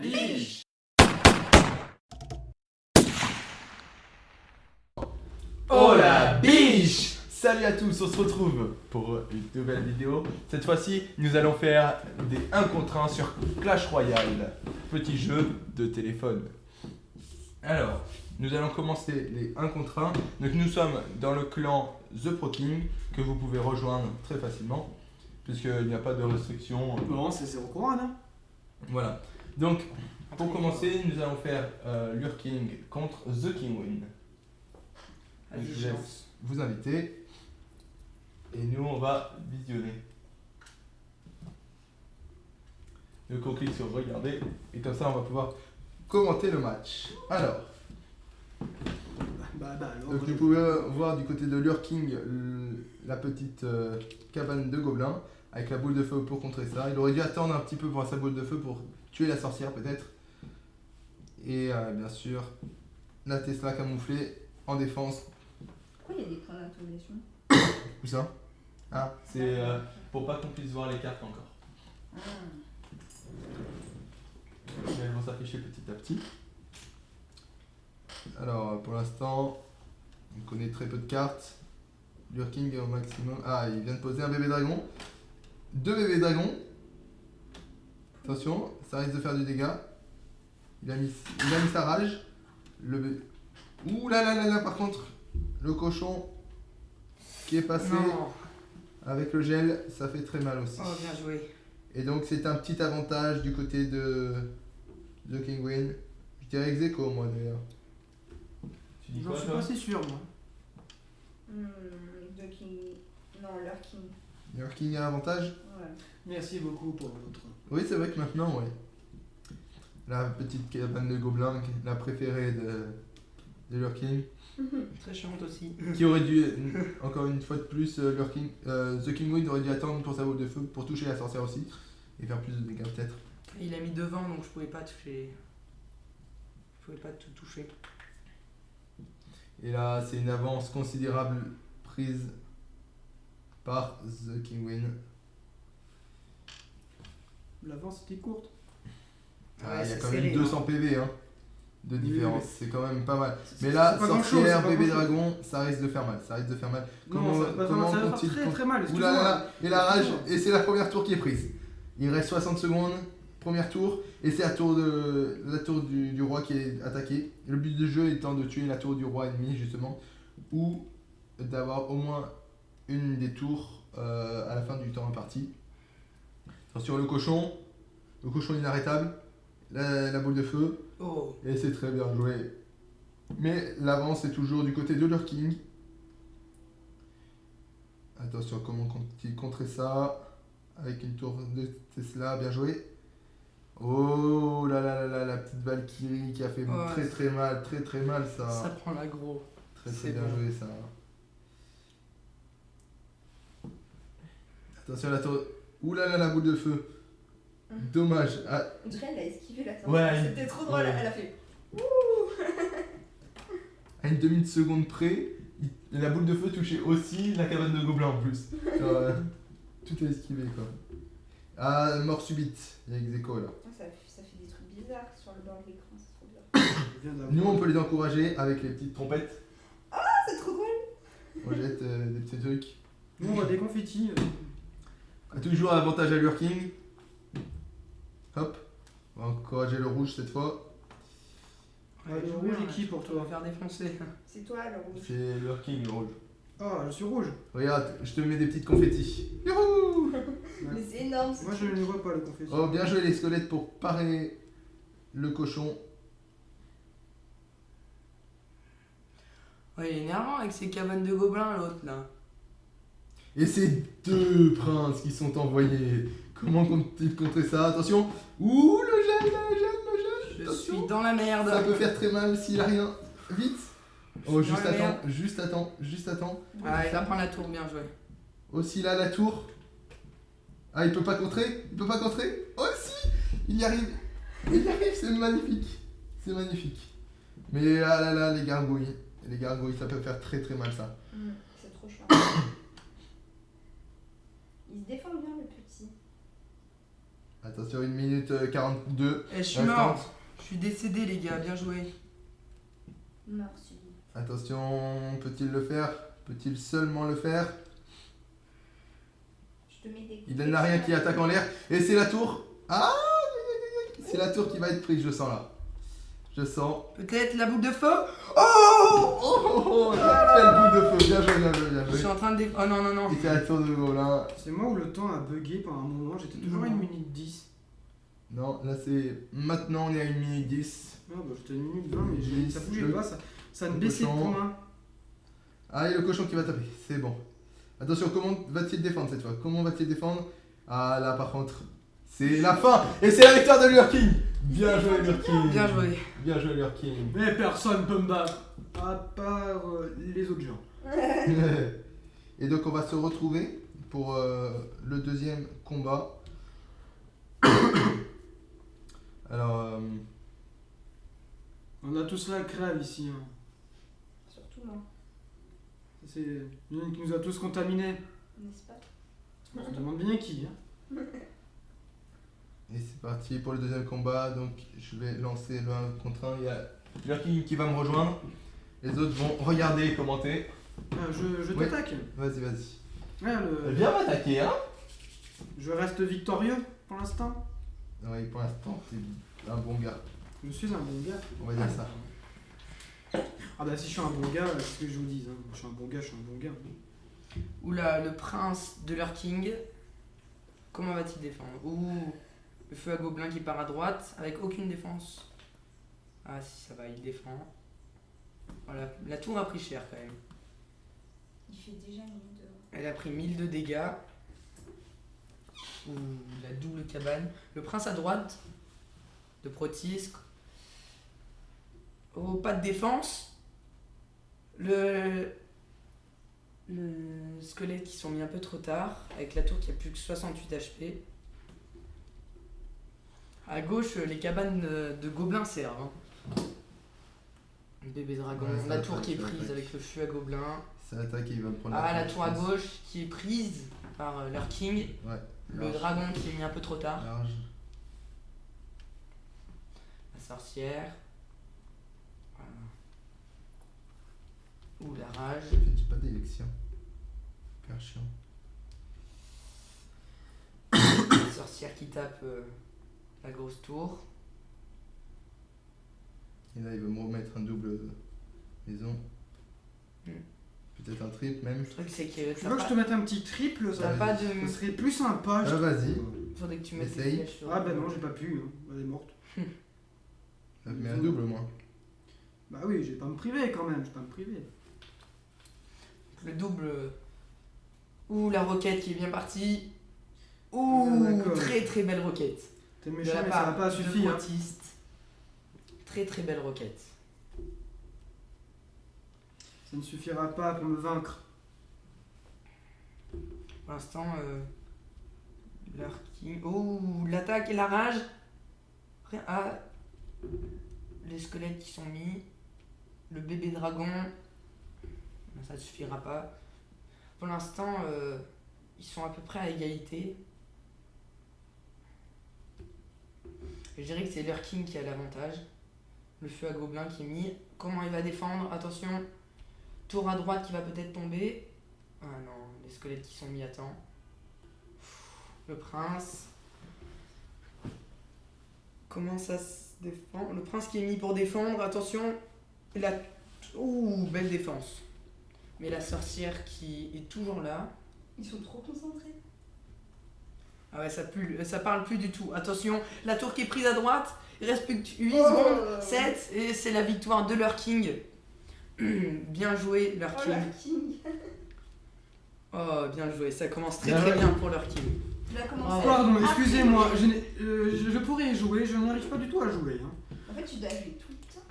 biche. Oh la biche! Salut à tous, on se retrouve pour une nouvelle vidéo. Cette fois-ci, nous allons faire des 1 contre 1 sur Clash Royale, petit jeu de téléphone. Alors, nous allons commencer les 1 contre 1. Donc nous sommes dans le clan The Pro King, que vous pouvez rejoindre très facilement, puisqu'il n'y a pas de restriction. Non, c'est 0 contre 1 là. Voilà. Donc, pour commencer, nous allons faire Lurking contre The King Win. Donc, je laisse vous inviter. Et nous, on va visionner. Donc, on clique sur regarder. Et comme ça, on va pouvoir commenter le match. Alors, Alors. donc, vous pouvez voir du côté de Lurking la petite cabane de gobelins avec la boule de feu pour contrer ça. Il aurait dû attendre un petit peu pour sa boule de feu pour tuer la sorcière, peut-être. Et bien sûr, la Tesla camouflée en défense. Pourquoi il y a des points d'interrogation? Où ça? Ah, c'est pour pas qu'on puisse voir les cartes encore. Ah. Mais elles vont s'afficher petit à petit. Alors, pour l'instant, on connaît très peu de cartes. Lurking au maximum. Ah, il vient de poser un bébé dragon. 2 bébés dragons. Attention, ça risque de faire du dégât. Il a mis sa rage. Ouh là là là là, par contre, le cochon qui est passé avec le gel, ça fait très mal aussi. Oh, bien joué. Et donc c'est un petit avantage du côté de The King Win. Je dirais ex aequo, moi d'ailleurs. Tu dis J'en quoi suis toi? pas si sûr moi. The King. Non, leur King. Your King a avantage? Ouais. Merci beaucoup pour votre. Oui, c'est vrai que maintenant, ouais. La petite cabane de gobelins, la préférée de Your King. Très chiante aussi. Qui aurait dû, encore une fois de plus, The King Win aurait dû attendre pour sa boule de feu pour toucher la sorcière aussi. Et faire plus de dégâts peut-être. Il a mis devant donc je pouvais pas toucher. Je pouvais pas tout toucher. Et là, c'est une avance considérable prise par The King Win. L'avance était courte. Ah, il y a c'est quand serré, même 200 PV hein, de Oui, différence, mais- c'est quand même pas mal. C'est- Mais là, c'est pas grand-chose, sorcière, c'est pas bébé grand-chose. dragon, ça risque de faire mal. Ça risque de faire mal. Non, ça va faire très très mal. Ouh là là là, et la rage, Excuse-moi. et c'est la première tour qui est prise. Il reste 60 secondes, première tour, et c'est la tour du roi qui est attaqué. Le but du jeu étant de tuer la tour du roi ennemi, justement, ou d'avoir au moins une des tours à la fin du temps imparti. Attention, le cochon inarrêtable, la boule de feu, Oh. et c'est très bien joué. Mais l'avance est toujours du côté de Lurking. Attention, comment contrer ça avec une tour de Tesla, bien joué. Oh là là là là, la petite Valkyrie qui a fait Ouais. très mal ça. Ça prend l'aggro. Très c'est bien bon. joué ça. Attention la tour. Ouh là là, la boule de feu. Dommage. Ah, On dirait qu'elle a esquivé la sortie. Ouais, C'était trop drôle, ouais. elle a fait. à une demi-seconde près, la boule de feu touchait aussi la cabane de gobelins en plus. Genre, tout est esquivé quoi. Ah, mort subite. Il y a ex aequo là. Ça fait des trucs bizarres sur le bord de l'écran, c'est trop bien. Nous on peut les encourager avec les petites trompettes. Ah, c'est trop drôle. On jette des petits trucs. Nous on voit des confettis. Toujours avantage à Lurking. Hop. On va encourager le rouge cette fois. Ouais, le rouge est qui pour Tu vas toi? faire défoncer. C'est toi le rouge. C'est Lurking le rouge. Ah, je suis rouge. Regarde, je te mets des petites confettis. Youhou! Mais c'est énorme. Moi je ne les vois pas les confettis. Oh, bien joué les squelettes pour parer le cochon. Ouais, il est énervant avec ses cabanes de gobelins l'autre là. Et ces 2 princes qui sont envoyés. Comment compte-t-il contrer ça? Attention. Ouh, le gel. Je Attention. suis dans la merde. Ça peut faire très mal s'il a rien. Vite. Oh, Je suis dans la merde. juste attends. Ah, il va prendre la tour, bien joué. Aussi là, la tour. Ah, il peut pas contrer. Oh si, il y arrive, c'est magnifique. Mais ah là là, les gargouilles, ça peut faire très mal ça. C'est trop chiant. Il se défend bien le petit. Attention, 1 minute 42. Eh, je suis Restante. mort. Je suis décédé, les gars. Bien joué. Merci. Attention, peut-il le faire? Peut-il seulement le faire? Je te mets des. Il n'a rien qui attaque en l'air. Et c'est la tour. Ah! C'est la tour qui va être prise, je sens là. Je sens. Peut-être la boule de feu. Oh! Quelle boule de feu! Bien joué, bien joué, bien Je suis joué. en train de. Oh non, non, non. Et c'est la tour de Gobelin. C'est moi où le temps a bugué pendant un moment, j'étais toujours à 1 minute 10. Non, là c'est. Maintenant on est à 1 minute 10. Ah bah j'étais à 1 minute 20, mais ça bougeait Le- pas, ça ne le baissait de cochon. point. Allez, le cochon qui va taper, c'est bon. Attention, comment va-t-il défendre cette fois? Comment va-t-il défendre? Ah là par contre, c'est la fin! Et c'est la victoire de Lurking! Bien joué Lurking! Bien joué. Bien joué Lurking! Mais personne peut me battre, à part les autres gens. Et donc on va se retrouver pour le deuxième combat. Alors, On a tous la crève ici. Hein. Surtout moi, C'est une qui nous a tous contaminés. n'est-ce pas? On se demande bien qui. Hein. et c'est parti pour le deuxième combat. Donc je vais lancer le 1 contre 1. Il y a Lurking qui va me rejoindre. Les autres vont regarder et commenter. Ah, je Ouais. t'attaque. Vas-y, vas-y. Ouais, Viens m'attaquer, hein? je reste victorieux pour l'instant. Oui, pour l'instant, t'es un bon gars. Je suis un bon gars. On va dire ça. Ah bah si je suis un bon gars, c'est ce que je vous dis. Hein. Je suis un bon gars, je suis un bon gars. Oula, le prince de Lurking. Comment va-t-il défendre? Ouh, le feu à gobelin qui part à droite avec aucune défense. Ah si, ça va, il défend. Voilà, la tour a pris cher quand même. Il fait déjà une minute. Elle a pris 1000 de dégâts. Ouh, la double cabane. Le prince à droite de Protis. Oh, pas de défense. Le squelette qui sont mis un peu trop tard. Avec la tour qui a plus que 68 HP. À gauche, les cabanes de gobelins servent. Hein. Le bébé dragon. Ouais, ça la attaque, tour qui est ça prise attaque. avec le feu à gobelins. Ça attaque et il va me prendre Ah, la tête, tour à je pense. gauche qui est prise par Lurking. Ouais. Le Large. dragon qui est mis un peu trop tard. Large. La sorcière. Voilà. Ouh, la rage. Fais-tu pas d'élection? Hyper chiant. La sorcière qui tape la grosse tour. Et là, il va me remettre un double maison. Hmm. Peut-être un triple même. Le truc, c'est que Tu veux que je te mette un petit triple? t'as Ça, pas ça de. serait plus sympa. je Ah, trouve. vas-y. Faudrait que tu mettes des Essaye. flèches sur Ah bah non, j'ai pas pu. Hein. Elle est morte. Ça me met un double, moi. Bah oui, je vais pas me priver quand même, je vais pas me priver. Le double. Ouh, la roquette qui est bien partie. Ouh, Ah, d'accord. très très belle roquette. T'es De méchant, la mais ça part va pas de suffire. Hein. Protiste. Très très belle roquette. Ça ne suffira pas pour me vaincre. Pour l'instant, Lurking. Oh, l'attaque et la rage. Ah, les squelettes qui sont mis. Le bébé dragon. Non, ça ne suffira pas. Pour l'instant, ils sont à peu près à égalité. Et je dirais que c'est Lurking qui a l'avantage. Le feu à gobelin qui est mis. Comment il va défendre? Attention. Tour à droite qui va peut-être tomber. Ah non, les squelettes qui sont mis à temps. Le prince. Comment ça se défend? Le prince qui est mis pour défendre. Attention. La... Ouh, belle défense. Mais la sorcière qui est toujours là. Ils sont trop concentrés. Ah ouais, ça parle plus du tout. Attention, la tour qui est prise à droite. Il reste plus que 8 secondes. 7. Et c'est la victoire de Lurking. Bien joué, Oh Lurking. la king. Oh, bien joué. Ça commence très Bien très joué. bien pour Lurking. Tu l'as Oh. commencé. Pardon, à excusez-moi, appeler. je pourrais y jouer, je n'arrive pas du tout à jouer. Hein. En fait, tu dois jouer tout le temps.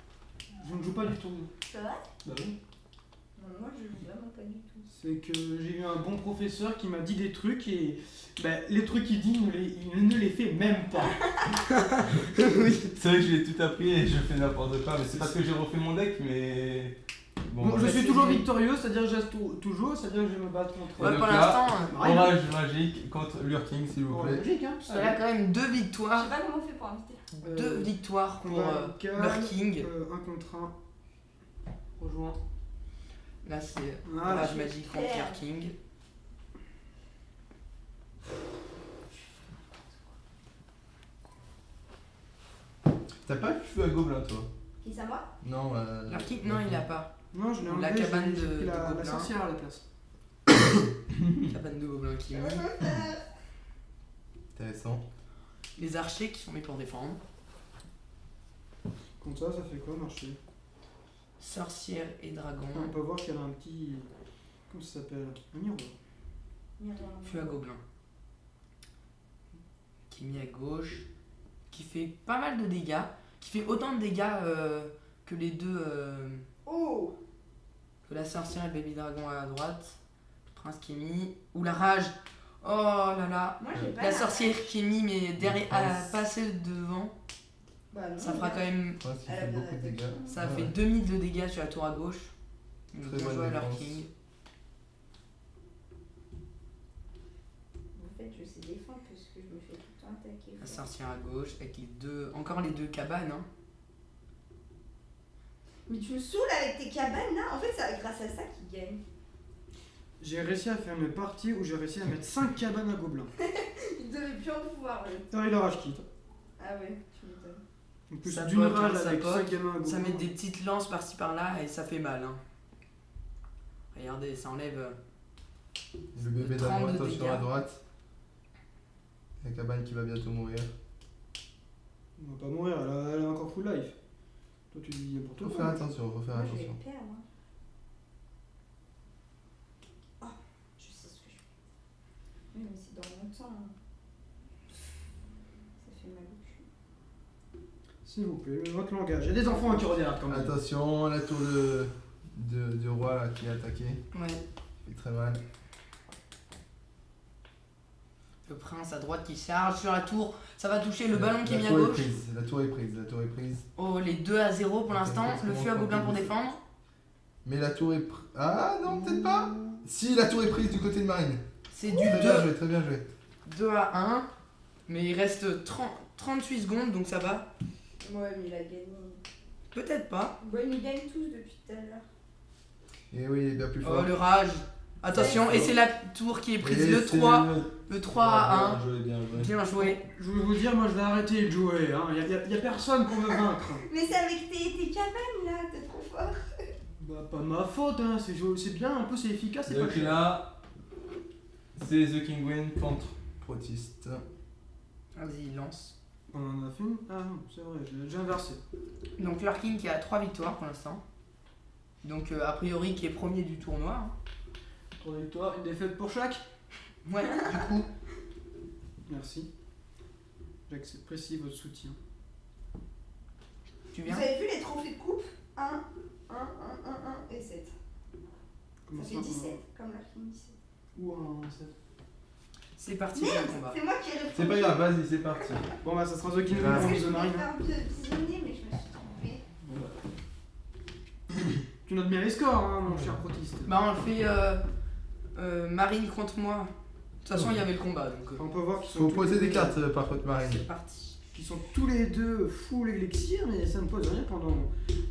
Je ne joue pas du tout. C'est vrai? Bah oui. Non, moi, je joue vraiment pas du tout. C'est que j'ai eu un bon professeur qui m'a dit des trucs et bah, les trucs qu'il dit, il ne les fait même pas. Oui. C'est vrai que je l'ai tout appris et je fais n'importe quoi. Mais c'est parce que j'ai refait mon deck, mais. Bon, je bah, suis c'est toujours bien. victorieux, c'est-à-dire que je reste toujours, c'est-à dire que je vais me battre contre. Ouais, donc pour là, l'instant, Rien. Orage magique contre Lurking, s'il vous Oh, plaît. logique, hein. il y a quand même 2 Je sais victoires. pas comment on fait pour inviter. 2 victoires pour Lurking. 1 contre 1. Rejoins. Là, c'est Voilà. Orage magique contre Lurking. T'as pas le feu à gobelin, toi? Qui ça, moi? Non, Lurking, non, il l'a pas. Non, je l'ai La enlevé, cabane j'ai de pris la gobelins. sorcière à la place. Cabane de gobelins qui est mis. Intéressant. Les archers qui sont mis pour défendre. Comme ça fait quoi marcher? Sorcière et dragon. On peut voir qu'il y a un petit. Comment ça s'appelle? Un miroir. Miroir. Feu à gobelins. Qui est mis à gauche. Qui fait pas mal de dégâts. Qui fait autant de dégâts que les deux. Oh! Que la sorcière et le baby dragon à droite. Le prince qui est mis. Ou la rage. Oh là là. Moi j'ai pas La sorcière qui est mis mais derrière. Le prince. À passer devant. Bah, non, Ça fera quand même. Je pense qu'il Elle a fait bien beaucoup de dégâts. attaqué. Ça Ouais. fait 2000 de dégâts sur la tour à gauche. Donc, Très bien bonne joué à défense. Lurking. En fait, je sais défendre parce que je me fais tout le temps attaquer. La sorcière à gauche avec les deux. Encore les deux cabanes. Hein. Mais tu me saoules avec tes cabanes là. En fait, c'est grâce à ça qu'ils gagnent. J'ai réussi à faire une partie où j'ai réussi à mettre 5 cabanes à gobelins. Ils devaient plus en pouvoir, eux. Non, il rage quitte. Ah ouais, tu m'étonnes. En plus, Ça d'une poque, hein, rage ça avec poque. 5 gamins à gobelins. Ça met des petites lances par-ci par-là et ça fait mal. Hein. Regardez, ça enlève. Le bébé 30 d'amour, de attention dégâts. à droite. La cabane qui va bientôt mourir. On va pas mourir, elle a encore full life. Toi, tu dis n'importe Faut quoi. faire attention, faut faire Moi, je vais attention. perdre. Moi. Oh, je sais ce que je fais. Oui, mais c'est dans longtemps. Hein. Ça fait mal au cul. S'il vous plaît, votre langage. Il y a des enfants qui regardent quand même. Attention, la tour du roi là, qui est attaqué. Ouais. Il fait très mal. Le prince à droite qui charge sur la tour. Ça va toucher le ballon qui est mis à tour gauche. prise, la tour est prise, la tour est prise. Oh, les 2 à 0 pour Ok, l'instant. parce Le qu'on feu à va gobelin pour prendre défendre. Mais la tour est prise. Ah non, peut-être pas. Si, la tour est prise du côté de Marine. C'est du Très 2, bien joué, très bien joué. 2 à 1. Mais il reste 38 secondes donc ça va. Ouais, mais il a gagné. Peut-être pas. Bon, ils gagnent tous depuis tout à l'heure. Et oui, il est bien plus Oh, fort. le rage. Attention, et c'est la tour qui est prise. Et Le c'est 3. Le 3 à 1. Bien joué, bien joué. Bien joué. Je vais vous dire, moi je vais arrêter de jouer. Hein. Y a personne pour me vaincre. Mais c'est avec tes cabanes là, t'es trop fort. Bah, pas de ma faute, hein. C'est bien, un peu, c'est efficace, c'est pas Donc cher. là, c'est The King Win contre Protiste. Vas-y, il lance. On en a fait une? Ah non, c'est vrai, j'ai inversé. Donc Lurking qui a 3 victoires pour l'instant. Donc a priori qui est premier du tournoi. Hein. 3 victoires, une défaite pour chaque. Ouais, du coup. Merci. J'apprécie votre soutien. Tu Vous viens avez vu les trophées de coupe 1, 1, 1, 1, 1 et 7. Comment Ça fait 17, comme Lurking 17. Ou un 7. C'est parti pour le combat. C'est moi qui ai le C'est pas grave, vas-y, c'est parti. Bon bah ça sera The King Ah. Parce contre que je The voulais Marine. faire visionner, mais je me suis trompée. Tu notes bien les scores, hein, mon cher protiste. Bah on le fait Marine contre moi. De toute façon il y avait le combat donc. On peut voir qu'ils sont Faut tous poser les des deux- cartes par contre, Marine. C'est parti. Qui sont tous les deux full élixir, mais ça ne pose rien pendant.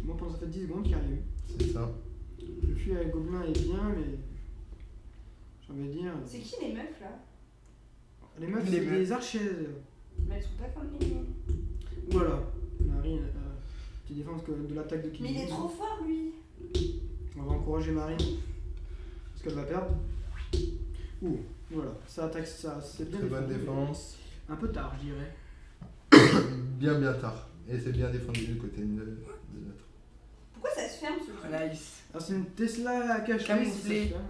Moi pendant ça fait 10 secondes qu'il n'y a rien eu. C'est ça. Le fusil avec Gobelin est bien, mais. J'ai envie de dire. C'est qui les meufs là? Les meufs, Les c'est meufs. des archers. Mais elles sont pas comme les miennes. Voilà. Marine, qui défense de l'attaque de King. Mais il est trop fort lui. On va encourager Marine. Parce qu'elle va perdre. Ouh, voilà. Ça attaque, ça, c'est bien Très bonne défendu. défense. Un peu tard, je dirais. Bien tard. Et c'est bien défendu du côté de l'autre. Pourquoi ça se ferme ce truc? Nice. Alors c'est une Tesla cachée. Camouflée. si ça se ferme.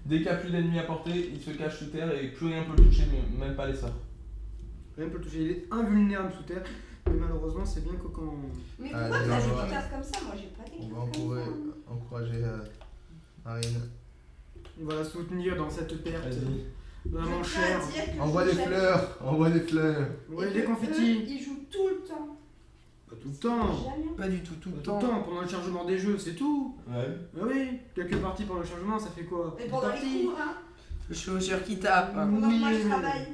Dès qu'il n'y a plus d'ennemis à portée, il se cache sous terre et plus rien peut le toucher, même pas les sorts. Rien ne peut le toucher. Il est invulnérable sous terre. Mais malheureusement, c'est bien que quand. Mais Ah, pourquoi dis t'as donc, des ouais. cartes comme ça? Moi j'ai pas des On cartes va comme ça. encourager Marine. On va la soutenir dans cette perte. Vas-y. Vraiment Je tiens chère. à dire que Envoie je des joue fleurs, envoie des fleurs. Ouais, et des que confettis. eux, ils jouent tout le temps. tout le temps. Jamais. Pas du tout, tout Pas le tout le temps. temps, pendant le chargement des jeux, c'est tout. Ouais. Bah oui, quelques parties pendant le chargement, ça fait quoi? Mais Des pendant parties. les cours, hein. Le chausseur qui tape, hein, Pendant que moi je Oui, mais- travaille.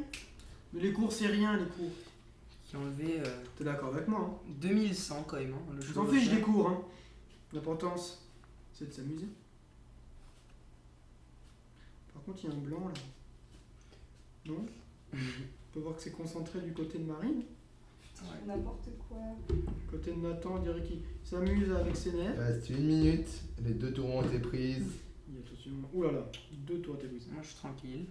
Mais les cours, c'est rien, les cours. qui a enlevé T'es d'accord avec moi, hein? 2100 quand même. Hein, le Je t'en chevaucheur. fiche des cours, hein. L'importance, c'est de s'amuser. Par contre, il y a un blanc là. Non? On peut voir que c'est concentré du côté de Marine. N'importe quoi. Côté de Nathan, on dirait qu'il s'amuse avec ses Il nerfs. reste 1 minute, les 2 tours ont été prises. Il y a attention. Ouh là là, 2 tours à t'égoïser. Moi je suis tranquille.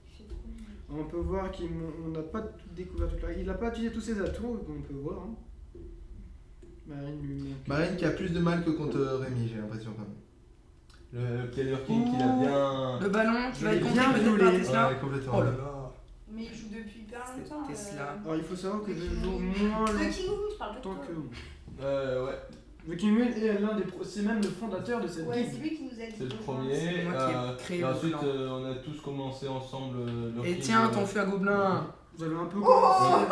Il fait trop mal. On peut voir qu'on n'a pas tout découvert toute la... Il n'a pas utilisé tous ses atouts, on peut voir. Hein. Marine lui manque. Marine qui a plus de mal que contre Rémi, j'ai l'impression quand même. Le Keller King qui l'a bien. Le ballon qui Je va l'ai être bien contré peut-être par violé. Tesla. Ouais, complètement. Oh là là. Mais il joue depuis hyper C'est longtemps. Tesla. Alors il faut savoir que je The joue King. moins The King, je parle pas de longtemps toi. que... Ouais. The King Moon est l'un des... C'est même le fondateur de cette Ouais, c'est guilde. lui qui nous a dit. C'est le de rejoindre. premier. C'est moi qui ai créé Et le ensuite, clan. on a tous commencé ensemble le Et King, tiens, ton feu à gobelin. Vous avez un peu Oh commencé...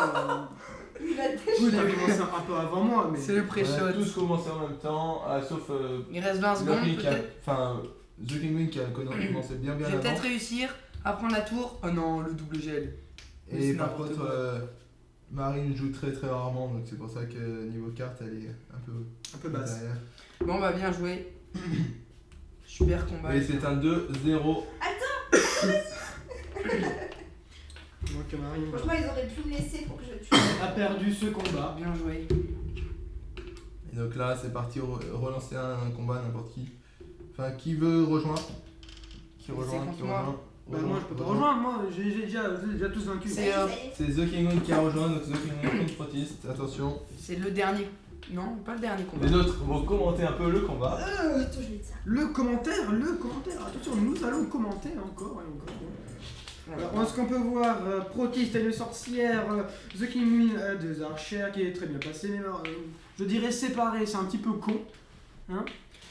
Il a Vous avez commencé un peu avant moi, mais... C'est le On a pré-shot. tous commencé en même temps, sauf Il reste 20 The secondes King qui a. peut-être. Enfin, The King Wing qui a commencé bien Je vais avant. peut-être réussir à prendre la tour. Oh non, le double gel. Et C'est par n'importe contre, quoi. Marine joue très très rarement, donc c'est pour ça que niveau carte, elle est un peu basse. derrière. Bon, bah bien joué. Super combat. Et c'est un 2-0. Donc Marine Franchement, ils auraient pu me laisser pour que je tue. a perdu ce combat. Bien joué. Et donc là, c'est parti relancer un combat, n'importe qui. Enfin, qui veut rejoindre? Qui rejoint? contre Qui moi. rejoint? Bah moi je peux pas rejoindre, moi j'ai déjà tous vaincu. C'est, Ça y est, ça y est. C'est The King Wing qui a rejoint, donc The King Wing protiste. Attention. C'est le dernier. Non, pas le dernier combat. Les autres vont commenter un peu le combat. Attends, je vais dire ça. Le commentaire, attention, nous allons commenter encore et encore. Alors, ce qu'on peut voir, Protiste a une sorcière, The King Moon a deux archères qui est très bien passé, mais je dirais séparé, c'est un petit peu con. Hein.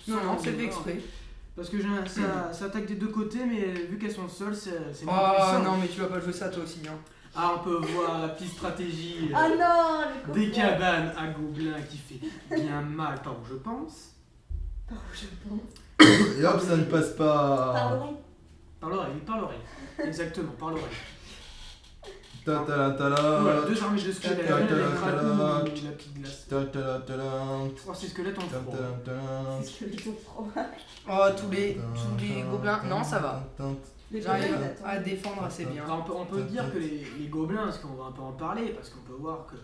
Non, c'est fait exprès. Parce que ça attaque des deux côtés, mais vu qu'elles sont seules, c'est moins Oh puissant. non, mais tu vas pas jouer ça toi aussi. Hein. Ah, on peut voir la petite stratégie Ah non, le des copain. cabanes à gobelins qui fait bien mal, par où je pense. Par où je pense. Et hop, ça ne passe Par pas. l'oreille. Par l'oreille. Exactement, par l'oreille. Ta-ta-la, Voilà, ta-la. deux armées de squelettes, Ta-ta-la, la ta-la. petite glace. Ta-ta-la-ta-la. Oh, ces squelettes ont froid. Ta-ta-la-ta-la. C'est ce que les autres trop. Oh, tous les gobelins. Non, ça va. Les J'arrive gobelins, ils à attendent. défendre assez bien. Alors, on peut dire que les gobelins, parce qu'on va un peu en parler, parce qu'on peut voir que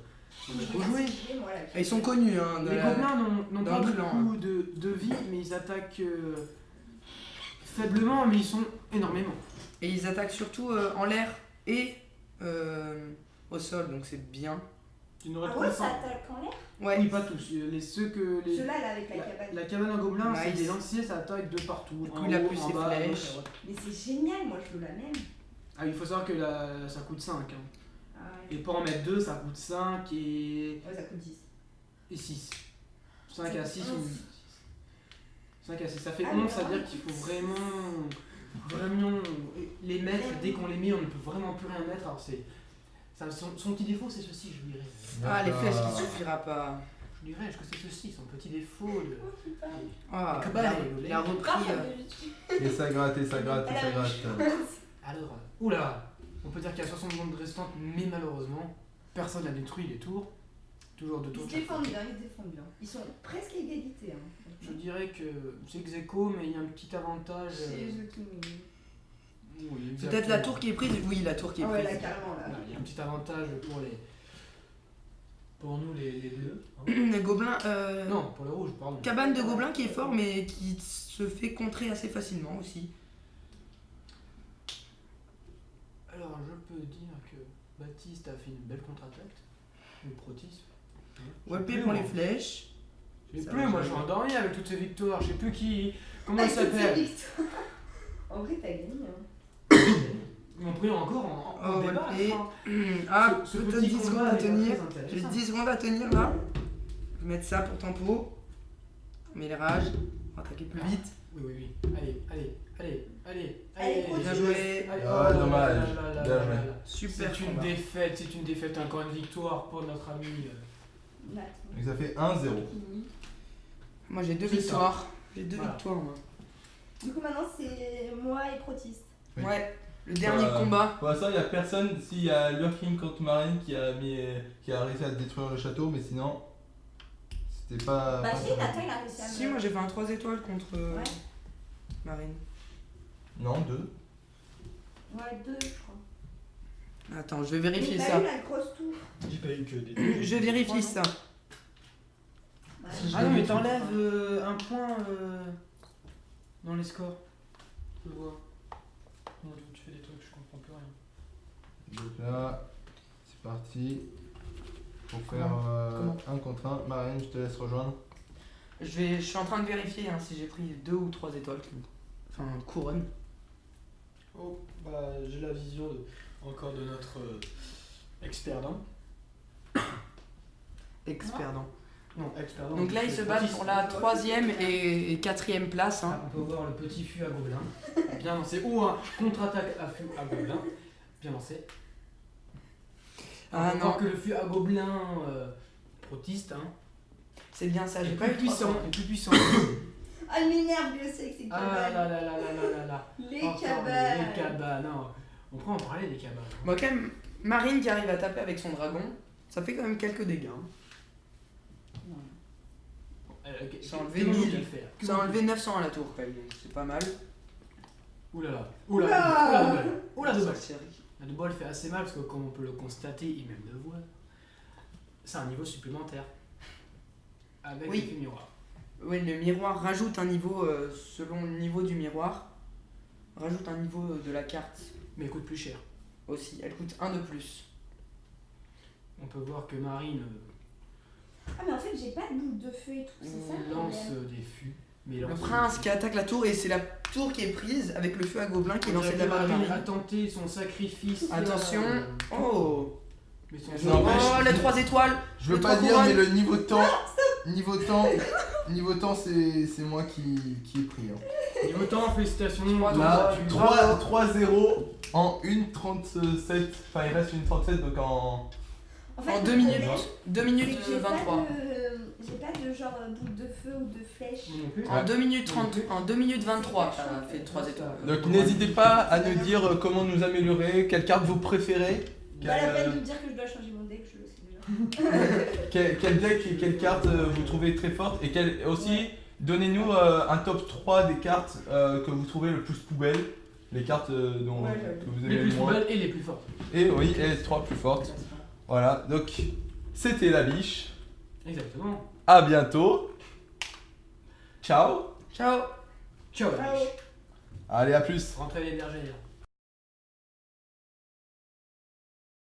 on a beaucoup joué. Moi, là, Et ils sont connus. Hein, dans Les la- gobelins n'ont dans pas le clan, beaucoup de vie, mais ils attaquent faiblement, mais ils sont énormément. Et ils attaquent surtout en l'air et au sol, donc c'est bien. Tu n'aurais Ah pas ouais, le ça temps. attaque en l'air. Ouais, Oui, pas tous. Ceux que les. Ceux-là, là, avec la cabane. La cabane en gobelin, c'est Nice. des lanciers, ça attaque de partout. Du coup, en il a haut, plus en ses bas, à flèches. gauche, à droite. Mais c'est génial, moi je veux la même. Ah, il faut savoir que ça coûte 5. Hein. Ah ouais. Et pour en mettre 2, ça coûte 5 et Ouais, ça coûte 10. 6. 5 à 6 Ça ou. coûte 5 à 6. Ça fait Ah, mais 11, c'est-à-dire vraiment, qu'il faut vraiment les mettre. Dès qu'on les met, on ne peut vraiment plus rien mettre. Alors, son petit défaut, c'est ceci, je dirais. Ah, les flèches qui suffira pas. Je dirais que c'est ceci, son petit défaut. De... Ah, Les cabales, il a repris. Et ça gratte, et ça gratte, et ça gratte. Alors, oula, on peut dire qu'il y a 60 secondes restantes, mais malheureusement, personne n'a détruit les tours. Toujours de Ils tours. se défendent bien, ils se défendent bien. Ils sont presque à égalité. Hein. Je dirais que c'est ex aequo, mais il y a un petit avantage. Chez The King. Oui, Peut-être exactement. la tour qui est prise. Oui, la tour qui est Ah ouais, prise. là, carrément, là. Voilà, il y a un petit avantage pour nous les bleus. hein. Les gobelins. Non, pour les rouges, pardon. Cabane de gobelins qui est fort, mais qui se fait contrer assez facilement aussi. Alors, je peux dire que Baptiste a fait une belle contre-attaque. Le Protis. Walpé pour les flèches. Je sais Ça plus, va moi je jamais. suis endormi avec toutes ces victoires. Je sais plus qui. Comment Ah, il toutes ces s'appelle. victoires. En vrai, t'as gagné. Hein. Ils m'ont pris encore en Oh, débat. Walpé. enfin. Ah, Ce peut-être petit 10 secondes combat à est tenir. très intéressant. J'ai 10 secondes à tenir là. Je vais mettre ça pour tempo. On met les rages. On va attaquer plus vite. Oui, oui, oui. Allez. Allez, Bien joué. Allez, Ah, oh, dommage. là, là, là, Bien là, joué. là, là. Super C'est une combat. défaite, encore une victoire pour notre ami Nat. Donc ça fait 1-0. Moi j'ai 2 C'est ça. victoires. J'ai 2 Voilà. victoires moi. Du coup, maintenant, c'est moi et Protiste. Oui. Ouais, le dernier combat. Pour l'instant, il n'y a personne. S'il y a Lurking contre Marine qui a réussi à détruire le château, mais sinon, c'était pas. Bah, pas si, ça. Nathan, il a réussi à Si, moi j'ai fait un 3 étoiles contre Ouais. Marine. Non, 2. Ouais, 2, je crois. Attends, je vais vérifier Mais ça. t'as eu la grosse tour. J'ai pas eu que des. Je vérifie ça. Ouais. Ah non, mais t'enlèves un point dans les scores. Je le vois. Non, tu fais des trucs, je comprends plus rien. Donc là, c'est parti. Pour faire Comment 1 contre 1. Marine, je te laisse rejoindre. Je suis en train de vérifier hein, si j'ai pris 2 ou 3 étoiles. Enfin, couronne. Oh, bah j'ai la vision encore de notre expert d'an. Ex-perdant. Non, expert d'an. Donc là, ils se battent pour la 3e et 4e place. Hein. On peut voir le petit fût à gobelin. Bien lancé. Ou un contre-attaque à fût à gobelin. Bien lancé. Ah On peut non. voir que le fût à gobelin protiste, hein, C'est bien ça, j'ai est pas plus eu puissant. 300. Est plus puissant. Ah, il m'énerve lui aussi avec ses Ah cabanes. là là là là là là là. Les Encore cabanes. Les cabanes, non. On peut en parler des cabanes. Bon, quand même, Marine qui arrive à taper avec son dragon, ça fait quand même quelques dégâts. Hein. Ça a enlevé Qu'est-ce qu'on 1000. peut faire Ça a enlevé 900 à la tour quand même, donc c'est pas mal. Ouh là là. Oula. Oula de bol. Sorcellerie. La de bol fait assez mal parce que comme on peut le constater et même le voir, c'est un niveau supplémentaire. Avec Oui. l'effet miroir. Oui, le miroir rajoute un niveau selon le niveau du miroir. Rajoute un niveau de la carte Mais il coûte plus cher. aussi. Elle coûte 1 de plus. On peut voir que Marine Ah, mais en fait, j'ai pas de boule de feu et tout, c'est ça le lance problème. des fûts. Mais Le lance prince des qui attaque la tour et c'est la tour qui est prise avec le feu à gobelin qui est fûts. lancé de la part de Marine a Marine. tenté son sacrifice. Attention. Oh. Mais son Non, mais Oh, les 3 étoiles. Je veux Les pas trois dire, mais couronnes. le niveau temps, c'est moi qui ai pris. Hein. Niveau temps, félicitations. Là, Bravo. 3-0 en 1:37. Enfin, il reste 1:37, donc en. En fait, En le 2 minutes. problème, 2 c'est minutes que j'ai 23. j'ai pas de genre boule de feu ou de flèche. Moi non plus. En 2 minutes 30. En 2 minutes 23, ça fait 3 étoiles. Donc n'hésitez pas à nous dire comment nous améliorer, quelle carte vous préférez, Pas la peine quel, de me dire que je dois changer mon deck, je le sais déjà. quel deck et quelle carte vous trouvez très forte et aussi donnez-nous un top 3 des cartes que vous trouvez le plus poubelle, les cartes dont, Ouais, que vous Les aimez plus le moins. belles et les plus fortes. Et oui, et les 3 plus fortes. Voilà, donc c'était la biche. Exactement. À bientôt. Ciao. Ciao. Ciao. Ciao. Allez, à plus. Rentrez les bergères.